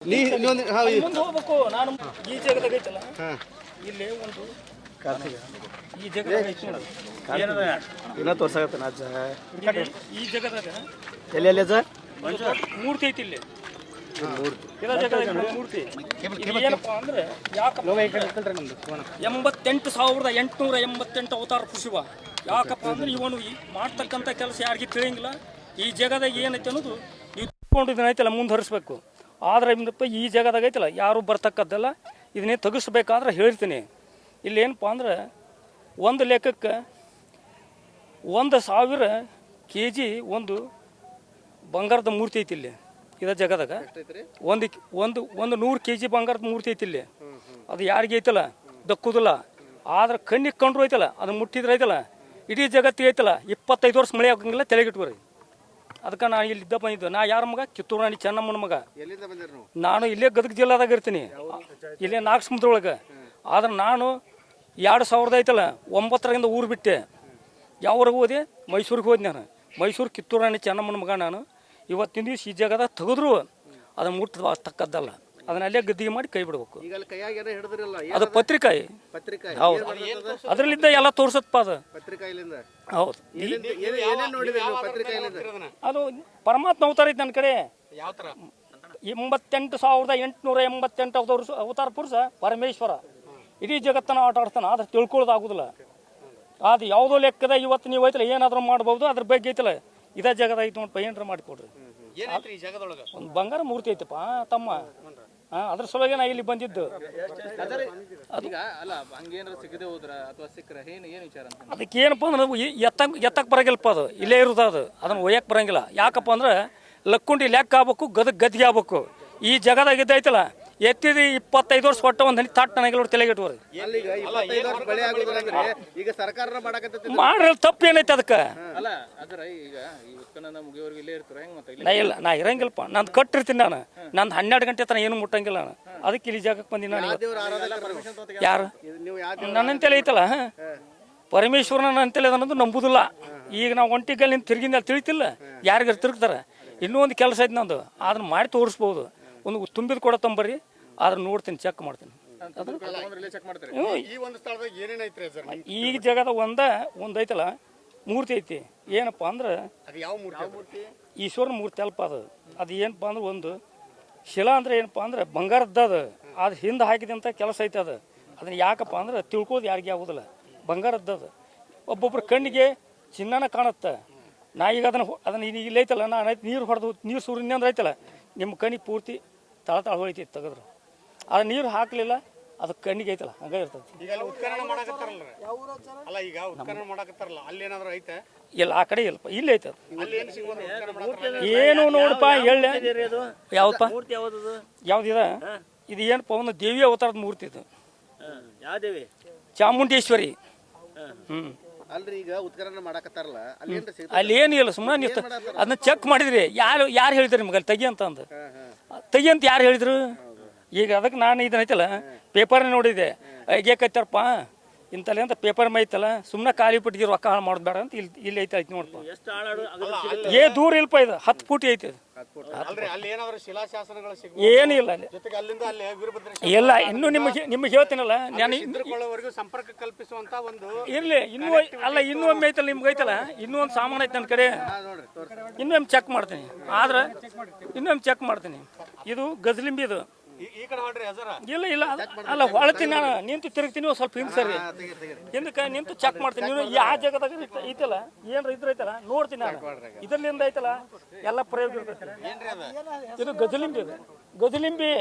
ಮುಂದೆ ಹೋಗ್ಬೇಕು. ನಾನು ಈ ಜಾಗದಾಗ ಐತಲ್ಲ, ಇಲ್ಲಿ ಒಂದು ಈ ಜಾಗದಾಗ ತೋರ್ಸಾಗತ್ತ ಈ ಜಾಗದಾಗ ಎಲ್ಲಿ ಅಜ್ಜ ಮೂರ್ತಿ ಐತಿ. ಇಲ್ಲಿ ಮೂರ್ತಿ ಏನಪ್ಪಾ ಅಂದ್ರೆ 88,888 ಅವತಾರ ಶಿವ. ಯಾಕಪ್ಪ ಅಂದ್ರೆ ಇವನು ಮಾಡ್ತಕ್ಕಂಥ ಕೆಲಸ ಯಾರಿಗೆ ತಿಳಿಯಂಗಿಲ್ಲ. ಈ ಜಾಗದಾಗ ಏನೈತೆ ಅನ್ನೋದು ನೀವು ತಿಳ್ಕೊಂಡಿದ್ದನ ಐತಲ್ಲ ಮುಂದುವರಿಸ್ಬೇಕು. ಆದ್ರೆ ಈ ಜಾಗದಾಗ ಐತಲ್ಲ ಯಾರು ಬರ್ತಕ್ಕದ್ದಲ್ಲ. ಇದನ್ನೇ ತೆಗಿಸ್ಬೇಕಾದ್ರೆ ಹೇಳ್ತೀನಿ. ಇಲ್ಲಿ ಏನಪ್ಪ ಅಂದ್ರೆ ಒಂದು ಲೆಕ್ಕಕ್ಕೆ 1,000 kg ಒಂದು ಬಂಗಾರದ ಮೂರ್ತಿ ಐತಿ ಇಲ್ಲಿ. ಇದ ಜಾಗದಾಗ ಒಂದು 100 kg ಬಂಗಾರದ ಮೂರ್ತಿ ಐತಿ ಇಲ್ಲಿ. ಅದು ಯಾರಿಗೆ ಐತಲ್ಲ ದಕ್ಕುದಿಲ್ಲ. ಆದ್ರೆ ಕಣ್ಣಿಗೆ ಕಂಡ್ರು ಐತಲ್ಲ, ಅದನ್ನ ಮುಟ್ಟಿದ್ರೆ ಐತಲ್ಲ ಇಡೀ ಜಗತ್ತಿಗೆ ಐತಲ್ಲ 25 ವರ್ಷ ಮಳೆ ಆಗಂಗಿಲ್ಲ. ತಲೆಗಿಟ್ಕೊರಿ. ಅದಕ್ಕೆ ನಾನು ಇಲ್ಲಿ ಇದ್ದ ಬಂದಿದ್ದು. ನಾ ಯಾರ ಮಗ? ಕಿತ್ತೂರು ರಾಣಿ ಚೆನ್ನಮ್ಮನ ಮಗ. ನಾನು ಇಲ್ಲೇ ಗದಗ ಜಿಲ್ಲಾದಾಗ ಇರ್ತೀನಿ, ಇಲ್ಲೇ ನಾಲ್ಕು ಸಮುದ್ರೊಳಗೆ. ಆದ್ರೆ ನಾನು 2000 ಐತಲ್ಲ 9ರಿಂದ ಊರು ಬಿಟ್ಟೆ. ಯಾವ್ರಿಗೆ ಹೋದೆ? ಮೈಸೂರಿಗೆ ಹೋದೆ. ನಾನು ಮೈಸೂರು ಕಿತ್ತೂರು ರಾಣಿ ಚೆನ್ನಮ್ಮನ ಮಗ. ನಾನು ಇವತ್ತಿನ ದಿವಸ ಈ ಜಾಗದಾಗ ತೆಗೆದ್ರು ಅದನ್ನು ಮುಟ್ಟತಕ್ಕದ್ದಲ್ಲ. ಅದನ್ನ ಅಲ್ಲೇ ಗದ್ದಿಗೆ ಮಾಡಿ ಕೈ ಬಿಡ್ಬೇಕು. ಅದು ಪತ್ರಿಕಾಯಿ. ಹೌದು, ಅದರಲ್ಲಿದ್ದ ಎಲ್ಲ ತೋರ್ಸತ್ತಪ್ಪ ಅದು. ಹೌದು, ಅದು ಪರಮಾತ್ಮ ಅವತಾರ ಐತೆ ನನ್ನ ಕಡೆ. 88,888 ಅವತಾರ ಪುರುಷ ಪರಮೇಶ್ವರ. ಇಡೀ ಜಗತ್ತನ್ನು ಆಟ ಆಡ್ತಾನೆ. ಆದ್ರೆ ತಿಳ್ಕೊಳ್ಳೋದಾಗುದಿಲ್ಲ. ಅದು ಯಾವುದೋ ಲೆಕ್ಕದ ಇವತ್ತು ನೀವು ಐತಲ್ಲ ಏನಾದರೂ ಮಾಡ್ಬೋದು. ಅದ್ರ ಬಗ್ಗೆ ಐತಲ್ಲ ಇದೇ ಜಾಗದ ಐತೆ ನೋಡಪ್ಪ, ಏನಾರ ಮಾಡಿಕೊಡ್ರಿ. ಒಂದು ಬಂಗಾರ ಮೂರ್ತಿ ಐತಪ್ಪ ತಮ್ಮ. ಅದ್ರ ಸಲುವಾಗಿ ನಾ ಇಲ್ಲಿ ಬಂದಿದ್ದು. ಅದಕ್ಕೆ ಏನಪ್ಪ ಅಂದ್ರೆ ಎತ್ತಕ್ಕೆ ಬರಂಗಿಲ್ಲಪ್ಪ. ಅದು ಇಲ್ಲೇ ಇರೋದು. ಅದನ್ನು ಒಯ್ಯಕ್ಕೆ ಬರಂಗಿಲ್ಲ. ಯಾಕಪ್ಪ ಅಂದ್ರೆ ಲಕ್ಕುಂಡಿ ಲೆಕ್ಕ ಆಗ್ಬೇಕು, ಗದ್ದಿಗೆ ಆಗ್ಬೇಕು. ಈ ಜಗದಾಗ ಇದ್ದೈತಲ್ಲ ಎತ್ತಿದ 25 ವರ್ಷ ಕೊಟ್ಟ ಒಂದು ಹನಿ ತಾಟ್ ನನಗೆ ತಲೆಗಿಟ್ಟವ್ರಿ. ಮಾಡ್ರಿ ತಪ್ಪು ಏನೈತೆ ಅದಕ್ಕೆ? ಇಲ್ಲ, ನಾ ಇರಂಗಿಲ್ಲಪ್ಪ. ನಂದು ಕಟ್ಟಿರ್ತೀನಿ. ನಂದು 12 ಗಂಟೆ ತನ ಏನು ಮುಟ್ಟಂಗಿಲ್ಲ. ನಾನು ಅದಕ್ಕೆ ಇಲ್ಲಿ ಜಾಗಕ್ಕೆ ಬಂದಿನಿ. ನಾನು ಯಾರು ನನ್ನಂತೆಲೆ ಐತಲ್ಲ ಪರಮೇಶ್ವರನ ನನ್ನಂತೆಲೆ ಅನ್ನೋದು ನಂಬುದಿಲ್ಲ. ಈಗ ನಾವು ಒಂಟಿಗಲ್ಲಿ ನಿಂತು ತಿರುಗಿಂದ ತಿಳಿತಿಲ್ಲ, ಯಾರಿಗಾರು ತಿರುಗ್ತಾರೆ. ಇನ್ನೂ ಒಂದು ಕೆಲಸ ಐತೆ ನಂದು, ಅದನ್ನ ಮಾಡಿ ತೋರಿಸ್ಬೋದು. ಒಂದು ತುಂಬಿದ ಕೊಡ ತಂಬರ್ರಿ, ಆದ್ರೆ ನೋಡ್ತೀನಿ, ಚೆಕ್ ಮಾಡ್ತೀನಿ. ಈ ಜಾಗದ ಒಂದು ಐತಲ್ಲ ಮೂರ್ತಿ ಐತಿ. ಏನಪ್ಪ ಅಂದ್ರೆ ಈಶ್ವರನ ಮೂರ್ತಿ ಅಲ್ಪ. ಅದು ಏನಪ್ಪ ಅಂದ್ರೆ ಒಂದು ಶಿಲಾ ಅಂದ್ರೆ ಏನಪ್ಪ ಅಂದ್ರೆ ಬಂಗಾರದ್ದು. ಅದು ಹಿಂದೆ ಹಾಕಿದಂಥ ಕೆಲಸ ಐತೆ. ಅದನ್ನ ಯಾಕಪ್ಪ ಅಂದ್ರೆ ತಿಳ್ಕೋದು ಯಾರಿಗೆ ಆಗೋದಿಲ್ಲ. ಬಂಗಾರದ್ದು. ಒಬ್ಬೊಬ್ರು ಕಣ್ಣಿಗೆ ಚಿನ್ನನ ಕಾಣುತ್ತೆ. ನಾ ಈಗ ಅದನ್ನ ಇಲ್ಲ ಐತಲ್ಲ, ನಾನು ನೀರು ಹೊಡೆದು ನೀರು ಸೂರ್ಯನ ಅಂದ್ರೆ ಐತಲ್ಲ ನಿಮ್ಮ ಕಣ್ಣಿಗೆ ಪೂರ್ತಿ ತಳ ಹೊಳಿತೈತಿ ತೆಗೆದ್ರು. ಅದು ನೀರು ಹಾಕಲಿಲ್ಲ, ಅದು ಕಣ್ಣಿಗೆ ಐತಲ್ಲ ಹಂಗ ಇರ್ತದೆ. ಇಲ್ಲ, ಆ ಕಡೆ ಇಲ್ಲಪ್ಪ, ಇಲ್ಲೇ ಐತೆ. ಏನು ನೋಡಪ್ಪ ಹೇಳ. ಯಾವ್ದಪ್ಪ? ಯಾವ್ದಿದ? ಇದು ಏನಪ್ಪ ಒಂದು ದೇವಿ ಅವತಾರದ ಮೂರ್ತಿ. ಇದು ಚಾಮುಂಡೇಶ್ವರಿ. ಅಲ್ಲಿ ಏನಿಲ್ಲ, ಸುಮ್ಮನೆ ಅದನ್ನ ಚೆಕ್ ಮಾಡಿದ್ರಿ. ಯಾರು ಹೇಳಿದ್ರಿ ನಿಮ್ಗೆ ಅಲ್ಲಿ ತೆಗಿ ಅಂತ ಯಾರು ಹೇಳಿದ್ರು? ಈಗ ಅದಕ್ಕೆ ನಾನು ಇದನ್ನೈತಲ್ಲ ಪೇಪರ್ ನೋಡಿದೆ. ಹೇಗೈತಾರಪ್ಪ ಇಂತಲ್ಲಿ ಅಂತ ಪೇಪರ್ ಮೈತಲ್ಲ, ಸುಮ್ಮನೆ ಖಾಲಿ ಪಟ್ಟಿಗೆ ರೊಕ್ಕ ಹಾಳು ಮಾಡೋದು ಬೇಡ ಅಂತ ಇಲ್ಲಿ ಐತೆ ನೋಡಪ್ಪ. ದೂರ ಇಲ್ಪ, ಇದು 10 ಫೂಟ್ ಐತೆ. ಏನಿಲ್ಲ ಅಲ್ಲಿ ಎಲ್ಲ. ಇನ್ನು ನಿಮಗೆ ಹೇಳ್ತೀನಲ್ಲ ನಾನು ಸಂಪರ್ಕ ಕಲ್ಪಿಸುವಂತ ಒಂದು ಇರ್ಲಿ. ಇನ್ನೂ ಒಮ್ಮೆ ಐತಲ್ಲ ನಿಮ್ಗೆ ಐತಲ್ಲ, ಇನ್ನೂ ಒಂದು ಸಾಮಾನು ಐತೆ ನನ್ನ ಕಡೆ. ಇನ್ನೊಮ್ಮೆ ಚೆಕ್ ಮಾಡ್ತೀನಿ. ಆದ್ರೆ ಇನ್ನೊಮ್ಮೆ ಚೆಕ್ ಮಾಡ್ತೀನಿ. ಇದು ಗಜಲಿಂಬಿ. ಇದು ಇಲ್ಲ ಅಲ್ಲ, ಹೊಳ್ತೀನಿ ನಾನು. ನಿಂತು ತಿರುಗ್ತೀನಿ, ಸ್ವಲ್ಪ ಹಿಂದೆ ಸರಿ ಹಿಂದಕ್ಕೆ ನಿಂತು ಚೆಕ್ ಮಾಡ್ತೀನಿ. ನೀವು ಯಾವ ಜಾಗದಾಗ ಐತಲ್ಲ ಏನ್ರ ಇದ್ರ ಐತಲ್ಲ ನೋಡ್ತೀನಿ ನಾನು. ಇದ್ರಲ್ಲಿಂದ ಐತಲ್ಲ ಎಲ್ಲ ಪ್ರಯೋಗ ಇರ್ತೈತೆ. ಇದು ಗಜಲಿಂಬಿ. ಗಜಲಿಂಬಿ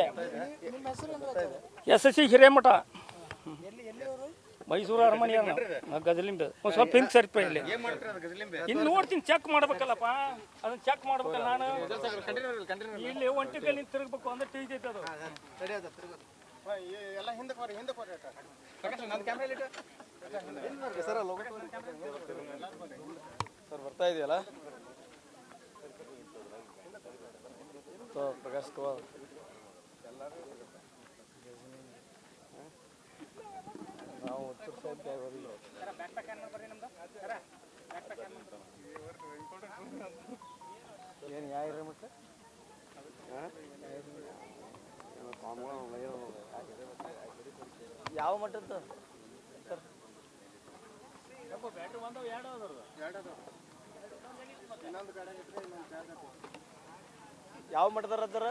SSC ಹಿರೇಮಠ, ಮೈಸೂರು ಅರಮನೆ. ಗಜಲಿಂಬಿ ಒಂದು ಸ್ವಲ್ಪ ಹಿಂದೆ ಸರಿಪ. ಇಲ್ಲಿ ಇನ್ನು ನೋಡ್ತೀನಿ, ಚೆಕ್ ಮಾಡ್ಬೇಕಲ್ಲಪ್ಪ. ಅದನ್ನ ಚೆಕ್ ಮಾಡ್ಬೇಕಲ್ಲ ನಾನು. ಇಲ್ಲಿ ಒಂಟಿಗೆ ನಿಂತು ತಿರುಗಬೇಕು ಅಂದ್ರೆ ತಿಳಿತೈತೆ ಅದು. ಸರ್ ಬರ್ತಾ ಇದೆಯಲ್ಲ ಪ್ರಕಾಶ್ ಕವಾಲ್. ನಾವು ಏನು ಯಾವ ಮತ್ತೆ ಯಾವ ಮಟ್ಟದ್ದು ಸರ್? ಯಾವ ಮಟ್ಟದಾರ ಅದಾರ?